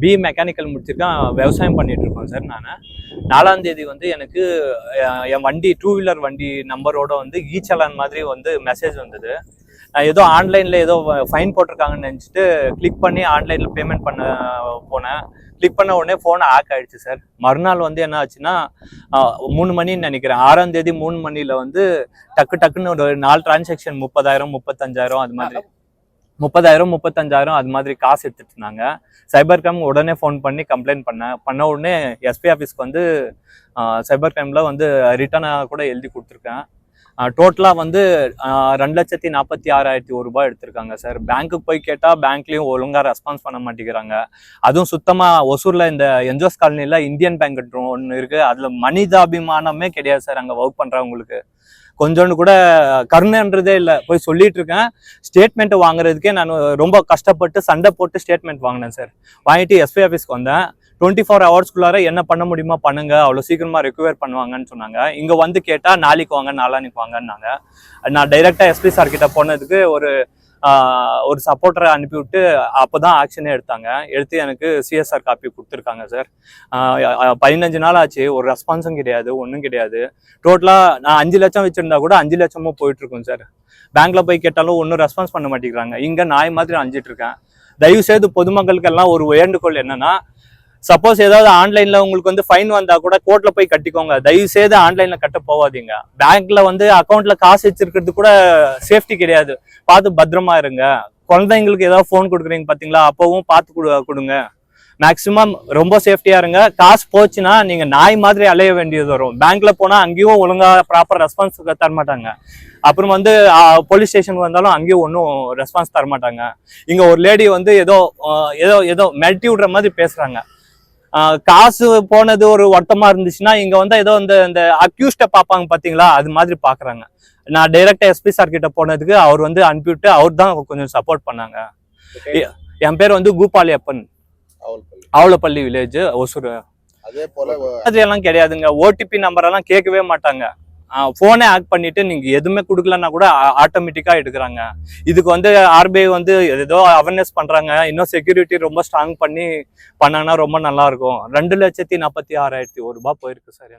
BE mechanical முடிச்சிருக்கேன், விவசாயம் பண்ணிட்டு இருக்கோம் சார். நான் 4ஆம் தேதி வந்து எனக்கு என் வண்டி 2 வீலர் வண்டி நம்பரோட வந்து சலான் மாதிரி வந்து மெசேஜ் வந்தது. நான் ஏதோ ஆன்லைனில் ஏதோ ஃபைன் போட்டிருக்காங்கன்னு நினச்சிட்டு கிளிக் பண்ணி ஆன்லைனில் பேமெண்ட் பண்ண போனேன். கிளிக் பண்ண உடனே ஃபோன் ஹேக் ஆகிடுச்சு சார். மறுநாள் வந்து என்ன ஆச்சுன்னா 3 மணின்னு நினைக்கிறேன், 6ஆம் தேதி 3 மணியில் வந்து டக்குன்னு ஒரு 4 டிரான்சாக்ஷன் 30,000 35,000 அது மாதிரி 30,000 35,000 அது மாதிரி காசு எடுத்துட்டு இருந்தாங்க. சைபர் கிரைம் உடனே ஃபோன் பண்ணி கம்ப்ளைண்ட் பண்ண உடனே எஸ்பி ஆஃபீஸ்க்கு வந்து சைபர் கிரைமில் வந்து ரிட்டர்னாக கூட எழுதி கொடுத்துருக்கேன். டோட்டலாக வந்து 2,46,001 ரூபாய் எடுத்திருக்காங்க சார். பேங்க்குக்கு போய் கேட்டால் பேங்க்லேயும் ஒழுங்காக ரெஸ்பான்ஸ் பண்ண மாட்டேங்கிறாங்க. அதுவும் சுத்தமாக ஒசூரில் இந்த என்ஜோஸ் காலனியில் இந்தியன் பேங்க் ஒன்று இருக்குது, அதில் மனிதாபிமானமே கிடையாது சார். அங்கே ஒர்க் பண்ணுறவங்களுக்கு கொஞ்சோண்டு கூட கருணைன்றதே இல்லை. போய் சொல்லிட்டு இருக்கேன். ஸ்டேட்மெண்ட் வாங்குறதுக்கே நான் ரொம்ப கஷ்டப்பட்டு சண்டை போட்டு ஸ்டேட்மெண்ட் வாங்கினேன் சார். வாங்கிட்டு எஸ்பி ஆஃபீஸ்க்கு வந்தேன். 24 ஹவர்ஸ்க்குள்ளார என்ன பண்ண முடியுமா பண்ணுங்க, அவ்வளோ சீக்கிரமா ரெக்வயர் பண்ணுவாங்கன்னு சொன்னாங்க. இங்கே வந்து கேட்டால் நாளைக்கு வாங்க நாளானிக்கு வாங்கன்னாங்க. நான் டைரெக்டாக எஸ்பி சார் கிட்ட போனதுக்கு ஒரு சப்போர்ட்டரை அனுப்பிவிட்டு அப்போ தான் ஆக்ஷனே எடுத்து எனக்கு சிஎஸ்ஆர் காப்பி கொடுத்துருக்காங்க சார். 15 நாள் ஆச்சு, ஒரு ரெஸ்பான்ஸும் கிடையாது, ஒன்றும் கிடையாது. டோட்டலாக நான் 5 லட்சம் வச்சுருந்தா கூட 5 லட்சமும் போயிட்டுருக்கோம் சார். பேங்க்கில் போய் கேட்டாலும் ஒன்றும் ரெஸ்பான்ஸ் பண்ண மாட்டேங்கிறாங்க. இங்கே நாய் மாதிரி அஞ்சிட்டு இருக்கேன். தயவுசெய்து பொதுமக்களுக்கெல்லாம் ஒரு வேண்டுகோள் என்னன்னா, சப்போஸ் ஏதாவது ஆன்லைன்ல உங்களுக்கு வந்து ஃபைன் வந்தா கூட கோர்ட்ல போய் கட்டிக்கோங்க. தயவு செய்து ஆன்லைன்ல கட்ட போவாதீங்க. பேங்க்ல வந்து அக்கௌண்ட்ல காசு வச்சிருக்கிறது கூட சேஃப்டி கிடையாது. பார்த்து பத்திரமா இருங்க. குழந்தைங்களுக்கு ஏதாவது ஃபோன் கொடுக்குறீங்க பாத்தீங்களா, அப்பவும் பார்த்து கொடுங்க. மேக்சிமம் ரொம்ப சேஃப்டியா இருங்க. காசு போச்சுன்னா நீங்க நாய் மாதிரி அலைய வேண்டியது வரும். பேங்க்ல போனா அங்கேயும் ஒழுங்கா ப்ராப்பர் ரெஸ்பான்ஸ் தரமாட்டாங்க. அப்புறம் வந்து போலீஸ் ஸ்டேஷனுக்கு வந்தாலும் அங்கேயும் ஒன்றும் ரெஸ்பான்ஸ் தரமாட்டாங்க. இங்க ஒரு லேடி வந்து ஏதோ மிரட்டி விடுற மாதிரி பேசுறாங்க. காசு போனது ஒரு வருத்தமா இருந்துச்சுன்னா இங்க வந்து ஏதோ இந்த அக்யூஸ்ட பாப்பாங்க பாத்தீங்களா, அது மாதிரி பாக்குறாங்க. நான் டைரக்டா எஸ்பி சார் கிட்ட போனதுக்கு அவர் வந்து அனுப்பிவிட்டு அவர் தான் கொஞ்சம் சப்போர்ட் பண்ணாங்க. என் பேர் வந்து கூபாலியப்பன், ஆவலப்பள்ளி வில்லேஜ், ஒசூர். அதே போல அதெல்லாம் கிடையாதுங்க. ஓடிபி நம்பர் எல்லாம் கேட்கவே மாட்டாங்க. போனே ஹேக் பண்ணிட்டு நீங்க எதுவுமே கொடுக்கலன்னா கூட ஆட்டோமேட்டிக்கா எடுக்கிறாங்க. இதுக்கு வந்து ஆர்பிஐ வந்து ஏதோ அவேர்னஸ் பண்றாங்க. இன்னும் செக்யூரிட்டி ரொம்ப ஸ்ட்ராங் பண்ணாங்கன்னா ரொம்ப நல்லா இருக்கும். 2,46,001 ரூபாய் போயிருக்கு சார்.